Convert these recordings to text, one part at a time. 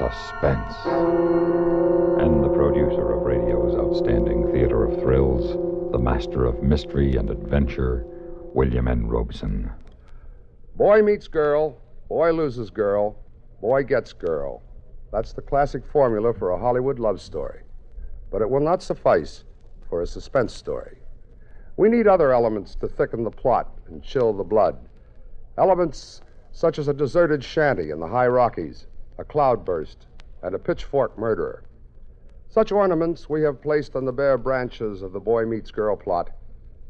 Suspense. And the producer of radio's outstanding theater of thrills, the master of mystery and adventure, William N. Robeson. Boy meets girl, boy loses girl, boy gets girl. That's the classic formula for a Hollywood love story. But it will not suffice for a suspense story. We need other elements to thicken the plot and chill the blood. Elements such as a deserted shanty in the high Rockies, a cloudburst, and a pitchfork murderer. Such ornaments we have placed on the bare branches of the boy meets girl plot,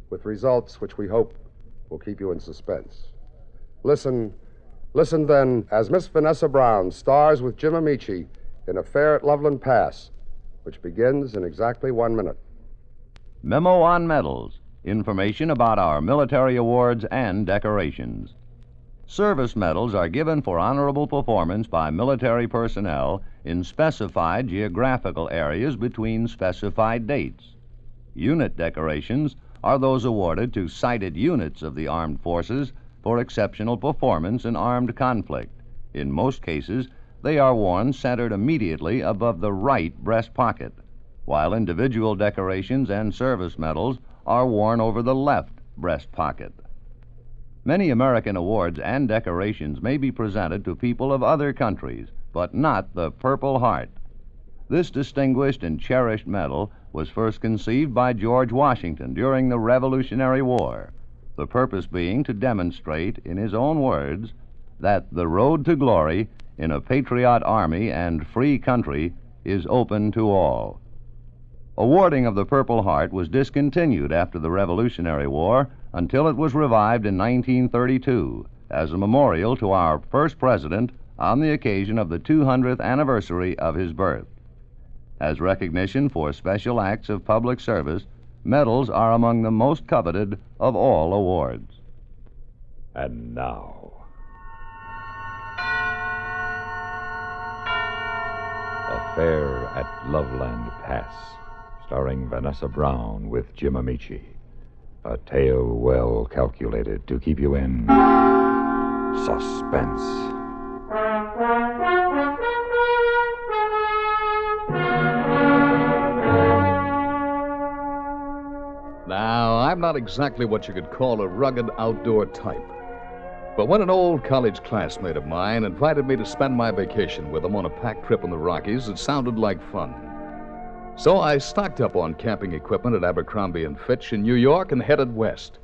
with results which we hope will keep you in suspense. Listen then, as Miss Vanessa Brown stars with Jim Amici in Affair at Loveland Pass, which begins in exactly 1 minute. Memo on medals. Information about our military awards and decorations. Service medals are given for honorable performance by military personnel in specified geographical areas between specified dates. Unit decorations are those awarded to cited units of the armed forces for exceptional performance in armed conflict. In most cases, they are worn centered immediately above the right breast pocket, while individual decorations and service medals are worn over the left breast pocket. Many American awards and decorations may be presented to people of other countries, but not the Purple Heart. This distinguished and cherished medal was first conceived by George Washington during the Revolutionary War, the purpose being to demonstrate, in his own words, that the road to glory in a patriot army and free country is open to all. Awarding of the Purple Heart was discontinued after the Revolutionary War until it was revived in 1932 as a memorial to our first president on the occasion of the 200th anniversary of his birth. As recognition for special acts of public service, medals are among the most coveted of all awards. And now, Affair at Loveland Pass, starring Vanessa Brown with Jim Amici. A tale well calculated to keep you in suspense. Now, I'm not exactly what you could call a rugged outdoor type. But when an old college classmate of mine invited me to spend my vacation with him on a packed trip in the Rockies, it sounded like fun. So I stocked up on camping equipment at Abercrombie & Fitch in New York and headed west.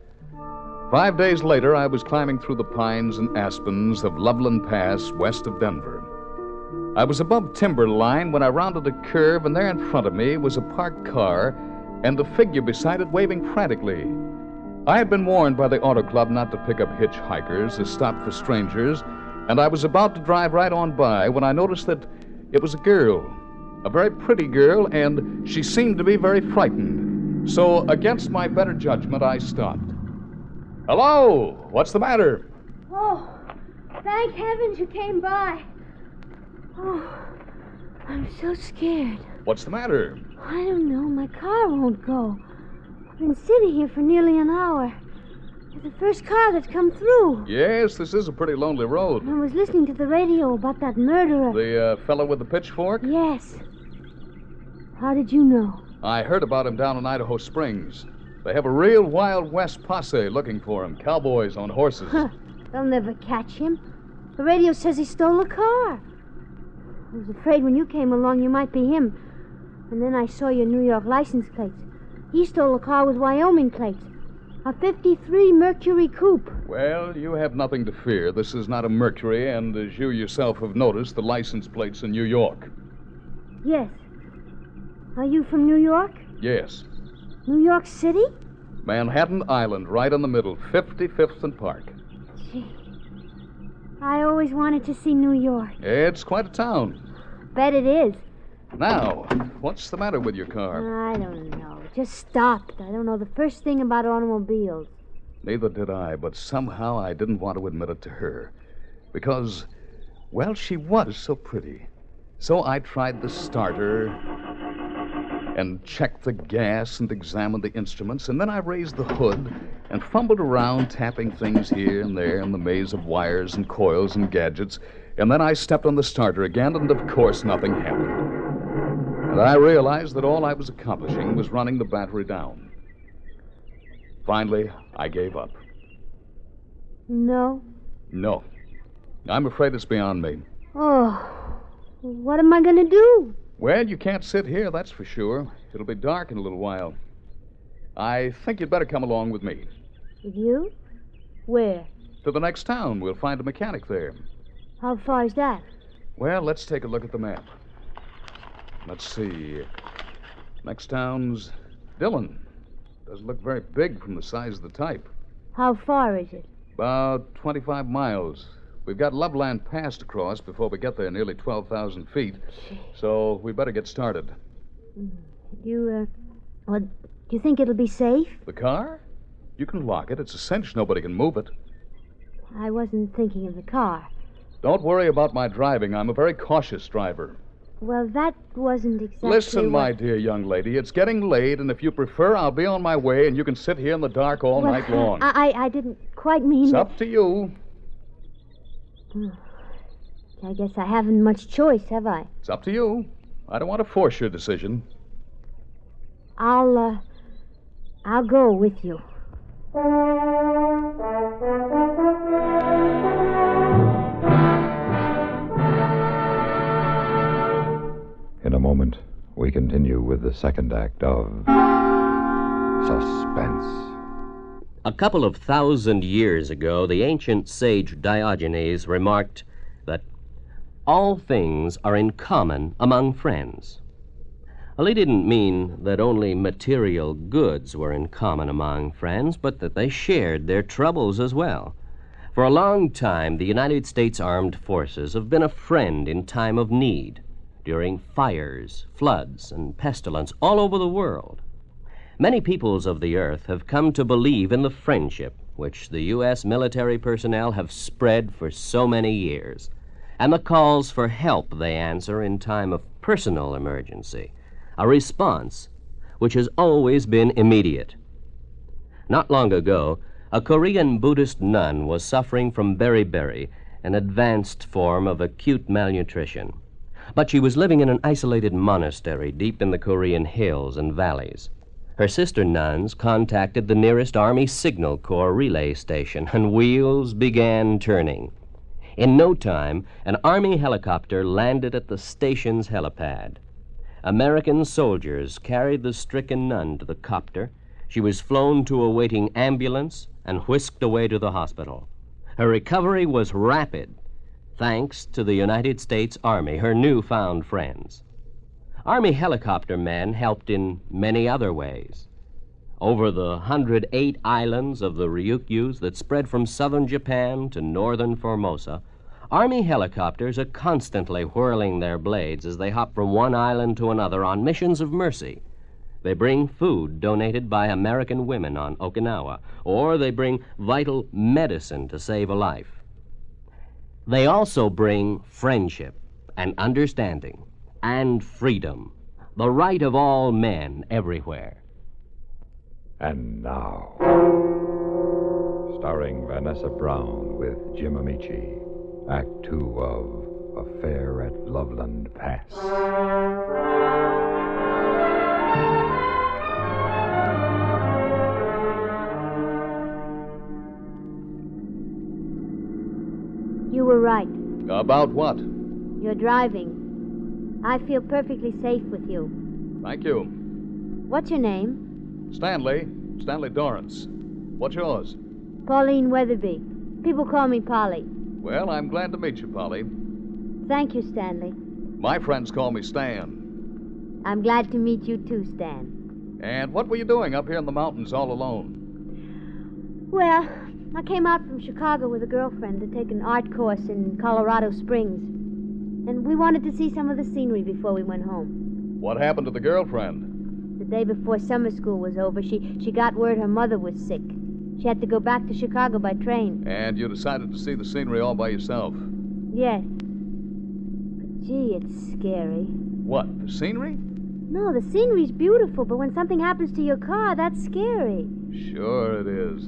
5 days later, I was climbing through the pines and aspens of Loveland Pass west of Denver. I was above timberline when I rounded a curve, and there in front of me was a parked car and the figure beside it waving frantically. I had been warned by the Auto Club not to pick up hitchhikers or stop for strangers, and I was about to drive right on by when I noticed that it was a girl. A very pretty girl, and she seemed to be very frightened. So, against my better judgment, I stopped. Hello? What's the matter? Oh, thank heavens you came by. Oh, I'm so scared. What's the matter? I don't know. My car won't go. I've been sitting here for nearly an hour. You're the first car that's come through. Yes, this is a pretty lonely road. I was listening to the radio about that murderer. The fellow with the pitchfork? Yes. How did you know? I heard about him down in Idaho Springs. They have a real Wild West posse looking for him. Cowboys on horses. They'll never catch him. The radio says he stole a car. I was afraid when you came along you might be him. And then I saw your New York license plates. He stole a car with Wyoming plates. A 53 Mercury coupe. Well, you have nothing to fear. This is not a Mercury, and as you yourself have noticed, the license plate's in New York. Yes. Are you from New York? Yes. New York City? Manhattan Island, right in the middle, 55th and Park. Gee. I always wanted to see New York. It's quite a town. Bet it is. Now, what's the matter with your car? I don't know. It just stopped. I don't know the first thing about automobiles. Neither did I, but somehow I didn't want to admit it to her. Because, well, she was so pretty. So I tried the starter and checked the gas and examined the instruments, and then I raised the hood and fumbled around, tapping things here and there in the maze of wires and coils and gadgets, And then I stepped on the starter again, and of course nothing happened. And I realized that all I was accomplishing was running the battery down. Finally, I gave up. No? No. I'm afraid it's beyond me. Oh, what am I going to do? Well, you can't sit here, that's for sure. It'll be dark in a little while. I think you'd better come along with me. With you? Where? To the next town. We'll find a mechanic there. How far is that? Well, let's take a look at the map. Let's see. Next town's Dillon. Doesn't look very big from the size of the type. How far is it? About 25 miles. We've got Loveland Pass to cross before we get there, nearly 12,000 feet. So we better get started. Do you think it'll be safe? The car? You can lock it. It's a cinch nobody can move it. I wasn't thinking of the car. Don't worry about my driving. I'm a very cautious driver. Well, that wasn't exactly Listen, my what... dear young lady, it's getting late, and if you prefer, I'll be on my way, and you can sit here in the dark all night long. I didn't quite mean It's that. up to you. I guess I haven't much choice, have I? It's up to you. I don't want to force your decision. I'll go with you. In a moment, we continue with the second act of Suspense. A couple of 1,000 years ago, the ancient sage Diogenes remarked that all things are in common among friends. Well, he didn't mean that only material goods were in common among friends, but that they shared their troubles as well. For a long time, the United States Armed Forces have been a friend in time of need, during fires, floods, and pestilence all over the world. Many peoples of the earth have come to believe in the friendship which the U.S. military personnel have spread for so many years, and the calls for help they answer in time of personal emergency, a response which has always been immediate. Not long ago, a Korean Buddhist nun was suffering from beriberi, an advanced form of acute malnutrition. But she was living in an isolated monastery deep in the Korean hills and valleys. Her sister nuns contacted the nearest Army Signal Corps relay station, and wheels began turning. In no time, an Army helicopter landed at the station's helipad. American soldiers carried the stricken nun to the copter. She was flown to a waiting ambulance and whisked away to the hospital. Her recovery was rapid, thanks to the United States Army, her newfound friends. Army helicopter men helped in many other ways. Over the 108 islands of the Ryukyus that spread from southern Japan to northern Formosa, Army helicopters are constantly whirling their blades as they hop from one island to another on missions of mercy. They bring food donated by American women on Okinawa, or they bring vital medicine to save a life. They also bring friendship and understanding and freedom, the right of all men everywhere. And now, starring Vanessa Brown with Jim Amici, Act 2 of Affair at Loveland Pass. You were right. About what? You're driving. I feel perfectly safe with you. Thank you. What's your name? Stanley Dorrance. What's yours? Pauline Weatherby. People call me Polly. Well, I'm glad to meet you, Polly. Thank you, Stanley. My friends call me Stan. I'm glad to meet you too, Stan. And what were you doing up here in the mountains all alone? Well, I came out from Chicago with a girlfriend to take an art course in Colorado Springs. And we wanted to see some of the scenery before we went home. What happened to the girlfriend? The day before summer school was over, she got word her mother was sick. She had to go back to Chicago by train. And you decided to see the scenery all by yourself? Yes. But gee, it's scary. What, the scenery? No, the scenery's beautiful, but when something happens to your car, that's scary. Sure it is.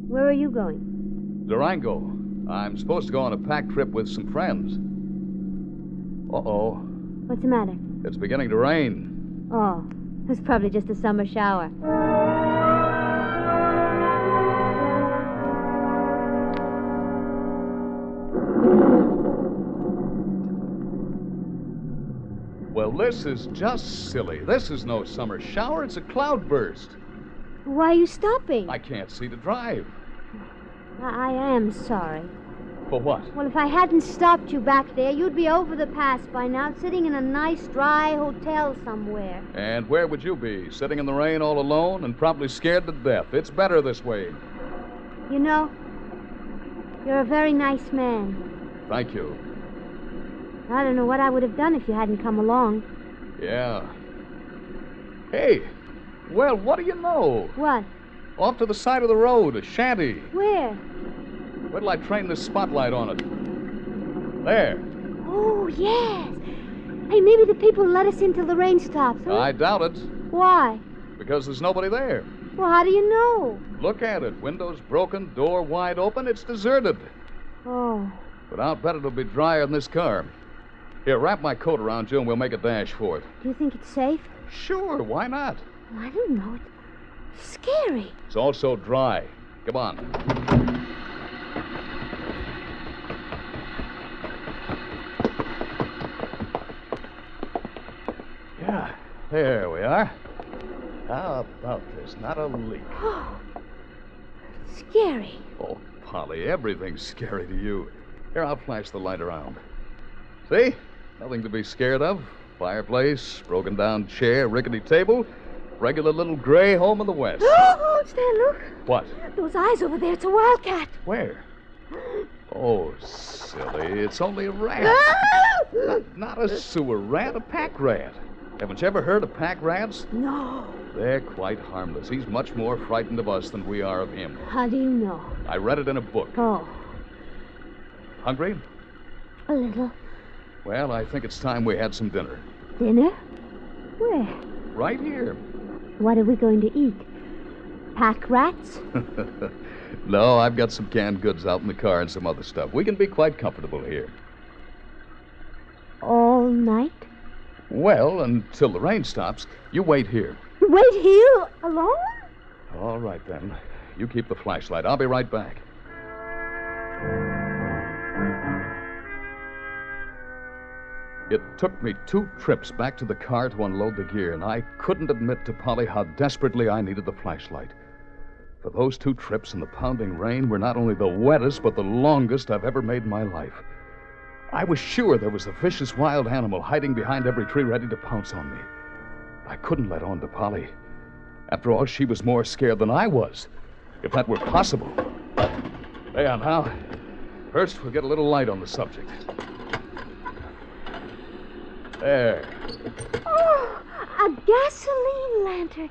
Where are you going? Durango. I'm supposed to go on a pack trip with some friends. Uh-oh. What's the matter? It's beginning to rain. Oh, it's probably just a summer shower. Well, this is just silly. This is no summer shower. It's a cloudburst. Why are you stopping? I can't see to drive. I am sorry. For what? Well, if I hadn't stopped you back there, you'd be over the pass by now, sitting in a nice, dry hotel somewhere. And where would you be? Sitting in the rain all alone and probably scared to death. It's better this way. You know, you're a very nice man. Thank you. I don't know what I would have done if you hadn't come along. Yeah. Hey, well, what do you know? What? Off to the side of the road, a shanty. Where? Where till I train this spotlight on it? There. Oh, yes. Hey, maybe the people let us in till the rain stops, huh? I doubt it, Why? because there's nobody there. Well, how do you know? Look at it. Windows broken, door wide open. It's deserted. Oh. But I'll bet it'll be drier than this car. Here, wrap my coat around you and we'll make a dash for it. Do you think it's safe? Sure, why not? Well, I don't know. It's scary. It's also dry. Come on. Yeah, there we are. How about this? Not a leak. Oh. Scary. Oh, Polly, everything's scary to you. Here, I'll flash the light around. See? Nothing to be scared of. Fireplace, broken down chair, rickety table. Regular little gray home of the West. Oh, Stan, look. What? Those eyes over there. It's a wildcat. Where? Oh, silly. It's only a rat. Not a sewer rat, a pack rat. Haven't you ever heard of pack rats? No. They're quite harmless. He's much more frightened of us than we are of him. How do you know? I read it in a book. Oh, Hungry? a little. Well, I think it's time we had some dinner. Dinner? Where? Right here. What are we going to eat? Pack rats? No, I've got some canned goods out in the car and some other stuff. We can be quite comfortable here. All night? Well, until the rain stops, you wait here. Wait here alone? All right, then. You keep the flashlight. I'll be right back. It took me 2 trips back to the car to unload the gear, and I couldn't admit to Polly how desperately I needed the flashlight. For those 2 trips in the pounding rain were not only the wettest, but the longest I've ever made in my life. I was sure there was a vicious wild animal hiding behind every tree ready to pounce on me. I couldn't let on to Polly. After all, she was more scared than I was, if that were possible. There now. First, we'll get a little light on the subject. There. Oh, a gasoline lantern.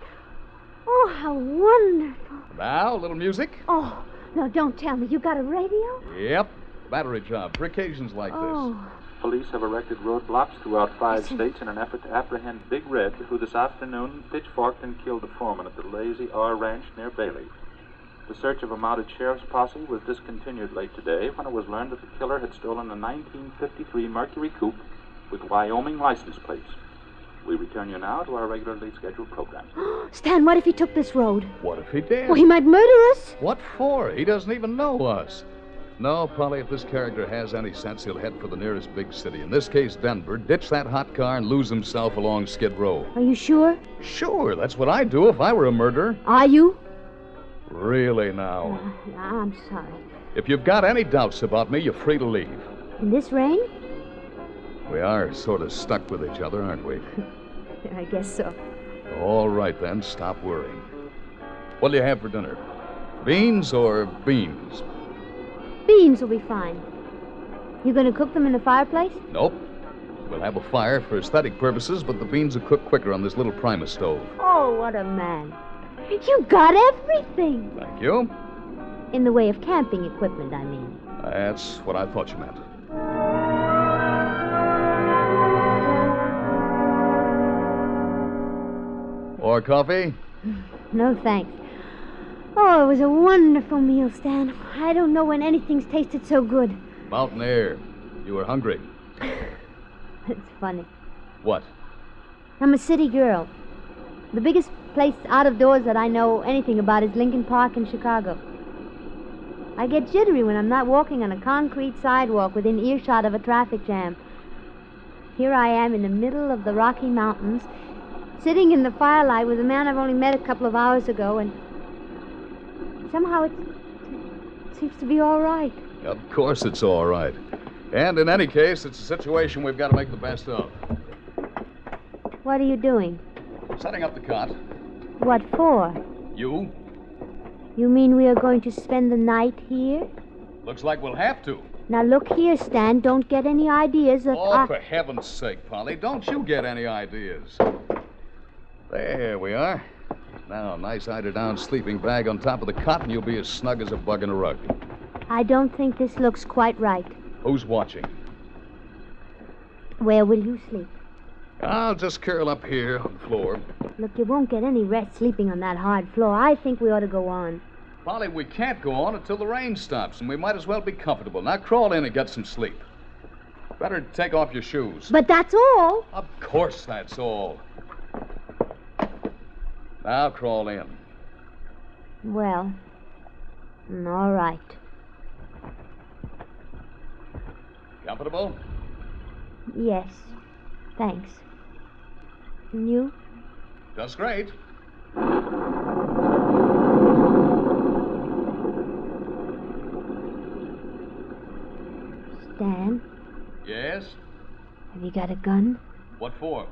Oh, how wonderful. Now, a little music. Oh, no, don't tell me. You got a radio? Yep. Battery job for occasions like Oh. Police have erected roadblocks throughout 5 states in an effort to apprehend Big Red, who this afternoon pitchforked and killed the foreman at the Lazy R Ranch near Bailey. The search of a mounted sheriff's posse was discontinued late today when it was learned that the killer had stolen a 1953 Mercury coupe with Wyoming license plates. We return you now to our regularly scheduled program. Stan, what if he took this road? this. What if he did? Well, he might murder us. What for? He doesn't even know us. No, Polly, if this character has any sense, he'll head for the nearest big city. In this case, Denver, ditch that hot car and lose himself along Skid Row. Are you sure? Sure, that's what I'd do if I were a murderer. Are you? Really now. I'm sorry. If you've got any doubts about me, you're free to leave. In this rain? We are sort of stuck with each other, aren't we? I guess so. All right, then, stop worrying. What do you have for dinner? Beans or beans? Beans will be fine. You going to cook them in the fireplace? Nope. We'll have a fire for aesthetic purposes, but the beans will cook quicker on this little Primus stove. Oh, what a man. You got everything. Thank you. In the way of camping equipment, I mean. That's what I thought you meant. More coffee? No, thanks. Oh, it was a wonderful meal, Stan. I don't know when anything's tasted so good. Mountain air. You were hungry. It's funny. What? I'm a city girl. The biggest place out of doors that I know anything about is Lincoln Park in Chicago. I get jittery when I'm not walking on a concrete sidewalk within earshot of a traffic jam. Here I am in the middle of the Rocky Mountains, sitting in the firelight with a man I've only met a couple of hours ago, and somehow it seems to be all right. Of course it's all right. And in any case, it's a situation we've got to make the best of. What are you doing? Setting up the cot. What for? You? You mean we are going to spend the night here? Looks like we'll have to. Now look here, Stan. Don't get any ideas that Oh, for heaven's sake, Polly, don't you get any ideas. There we are. Now, nice eider-down sleeping bag on top of the cot, and you'll be as snug as a bug in a rug. I don't think this looks quite right. Who's watching? Where will you sleep? I'll just curl up here on the floor. Look, you won't get any rest sleeping on that hard floor. I think we ought to go on. Polly, we can't go on until the rain stops, and we might as well be comfortable. Now crawl in and get some sleep. Better take off your shoes. But that's all. Of course that's all. Now crawl in. Well, all right. Comfortable? Yes, thanks. And you? Just great. Stan, Yes? have you got a gun? What for?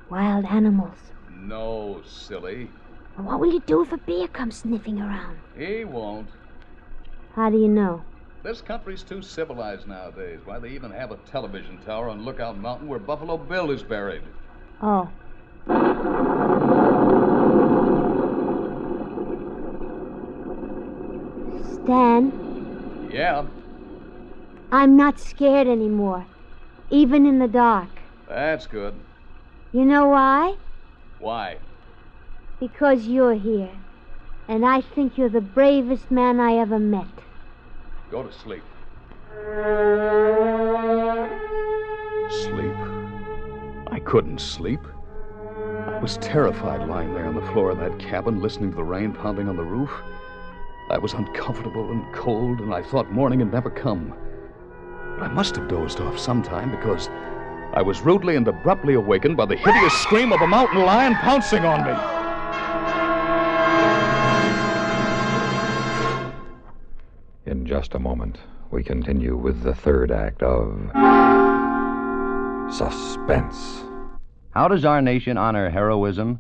Wild animals. No, silly. What will you do if a bear comes sniffing around? He won't. How do you know? This country's too civilized nowadays. Why, they even have a television tower on Lookout Mountain where Buffalo Bill is buried. Oh. Stan, Yeah, I'm not scared anymore, even in the dark. that's good. You know why? Why? Because you're here, and I think you're the bravest man I ever met. Go to sleep. Sleep? I couldn't sleep. I was terrified lying there on the floor of that cabin, listening to the rain pounding on the roof. I was uncomfortable and cold, and I thought morning had never come. But I must have dozed off sometime, because I was rudely and abruptly awakened by the hideous scream of a mountain lion pouncing on me. In just a moment, we continue with the third act of Suspense. How does our nation honor heroism?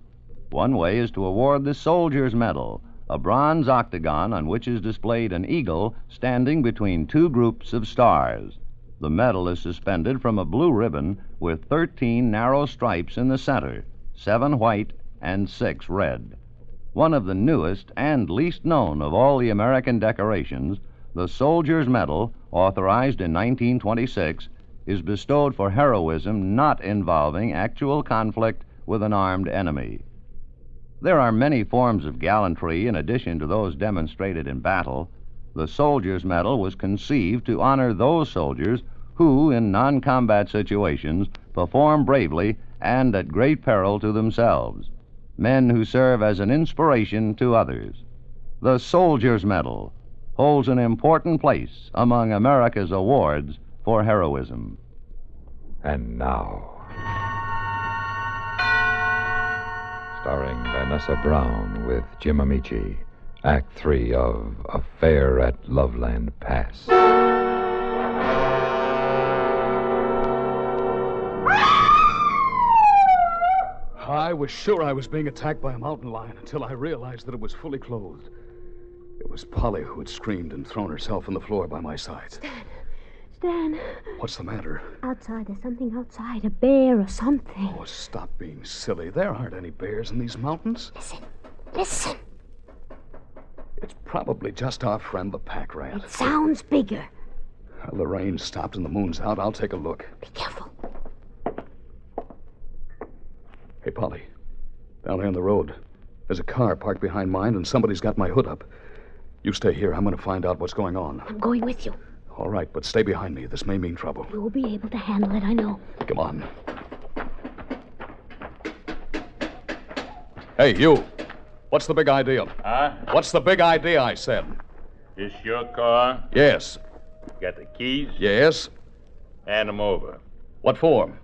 One way is to award the Soldier's Medal, a bronze octagon on which is displayed an eagle standing between two groups of stars. The medal is suspended from a blue ribbon with 13 narrow stripes in the center, 7 white and 6 red. One of the newest and least known of all the American decorations, the Soldier's Medal, authorized in 1926, is bestowed for heroism not involving actual conflict with an armed enemy. There are many forms of gallantry in addition to those demonstrated in battle. The Soldier's Medal was conceived to honor those soldiers who, in non-combat situations, perform bravely and at great peril to themselves, men who serve as an inspiration to others. The Soldier's Medal holds an important place among America's awards for heroism. And now, starring Vanessa Brown with Jim Amici, Act 3 of Affair at Loveland Pass. I was sure I was being attacked by a mountain lion until I realized that it was fully clothed. It was Polly who had screamed and thrown herself on the floor by my side. Stan. What's the matter? Outside, there's something outside. A bear or something. Oh, stop being silly. There aren't any bears in these mountains. Listen. It's probably just our friend the pack rat. It sounds bigger. Well, the rain stopped and the moon's out. I'll take a look. Be careful. Hey, Polly. Down there on the road. There's a car parked behind mine, and somebody's got my hood up. You stay here. I'm going to find out what's going on. I'm going with you. All right, but stay behind me. This may mean trouble. You'll be able to handle it, I know. Come on. Hey, you. What's the big idea? Huh? What's the big idea, I said? This your car? Yes. Got the keys? Yes? Hand them over. What for?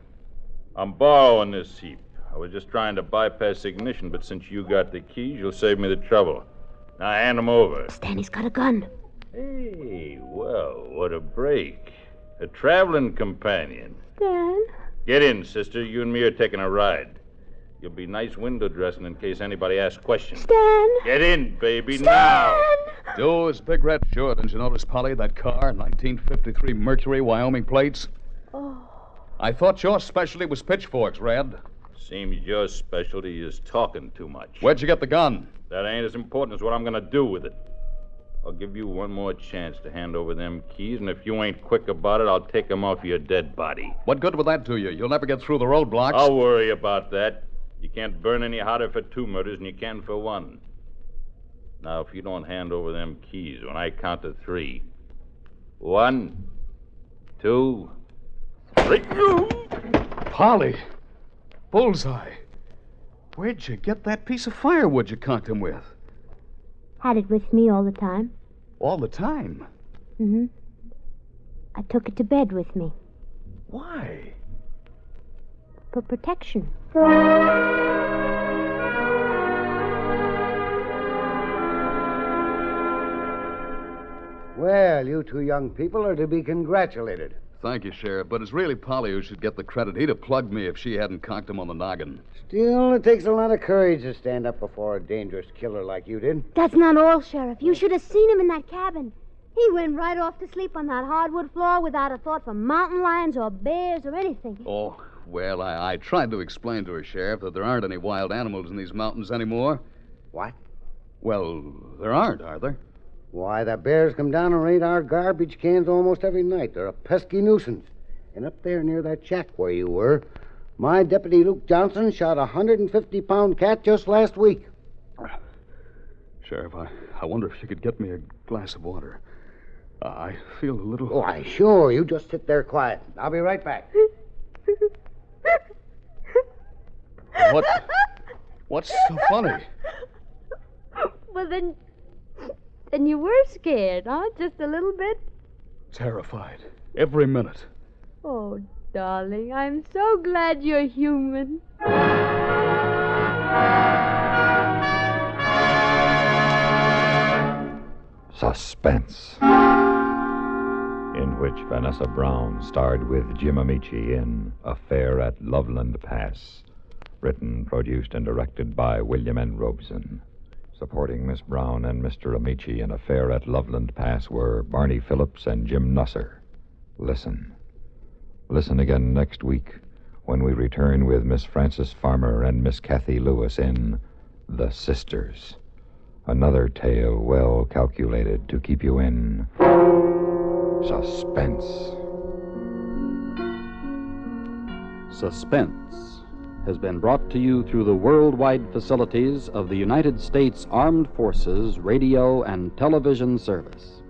I'm borrowing this heap. I was just trying to bypass ignition, but since you got the keys, you'll save me the trouble. Now hand them over. Stanley's got a gun. Hey, well, what a break. A traveling companion. Stan? Get in, sister. You and me are taking a ride. You'll be nice window dressing in case anybody asks questions. Stan? Get in, baby, Stan! now. Do is Big Red. Sure, didn't you notice, Polly, that car, 1953 Mercury, Wyoming plates? Oh. I thought your specialty was pitchforks, Red. Seems your specialty is talking too much. Where'd you get the gun? That ain't as important as what I'm going to do with it. I'll give you one more chance to hand over them keys, and if you ain't quick about it, I'll take them off your dead body. What good will that do you? You'll never get through the roadblocks. I'll worry about that. You can't burn any hotter for 2 murders than you can for 1. Now, if you don't hand over them keys when I count to 3. 1, 2, 3. Polly. Bullseye. Where'd you get that piece of firewood you conked him with? Had it with me all the time. All the time? Mm-hmm. I took it to bed with me. Why? For protection. Well, you two young people are to be congratulated. Thank you, Sheriff, but it's really Polly who should get the credit. He'd have plugged me if she hadn't conked him on the noggin. Still, it takes a lot of courage to stand up before a dangerous killer like you did. That's not all, Sheriff. You should have seen him in that cabin. He went right off to sleep on that hardwood floor without a thought for mountain lions or bears or anything. Oh, well, I tried to explain to her, Sheriff, that there aren't any wild animals in these mountains anymore. What? Well, there aren't, are there? Why, the bears come down and raid our garbage cans almost every night. They're a pesky nuisance. And up there near that shack where you were, my deputy Luke Johnson shot a 150-pound cat just last week. Sheriff, I wonder if you could get me a glass of water. I feel a little... Why, sure. You just sit there quiet. I'll be right back. What's so funny? Well, then you were scared, huh? Just a little bit? Terrified. Every minute. Oh, darling, I'm so glad you're human. Suspense, in which Vanessa Brown starred with Jim Amici in Affair at Loveland Pass, written, produced, and directed by William N. Robeson. Supporting Miss Brown and Mr. Amici in Affair at Loveland Pass were Barney Phillips and Jim Nusser. Listen. Listen again next week when we return with Miss Frances Farmer and Miss Kathy Lewis in The Sisters. Another tale well calculated to keep you in suspense. Suspense has been brought to you through the worldwide facilities of the United States Armed Forces Radio and Television Service.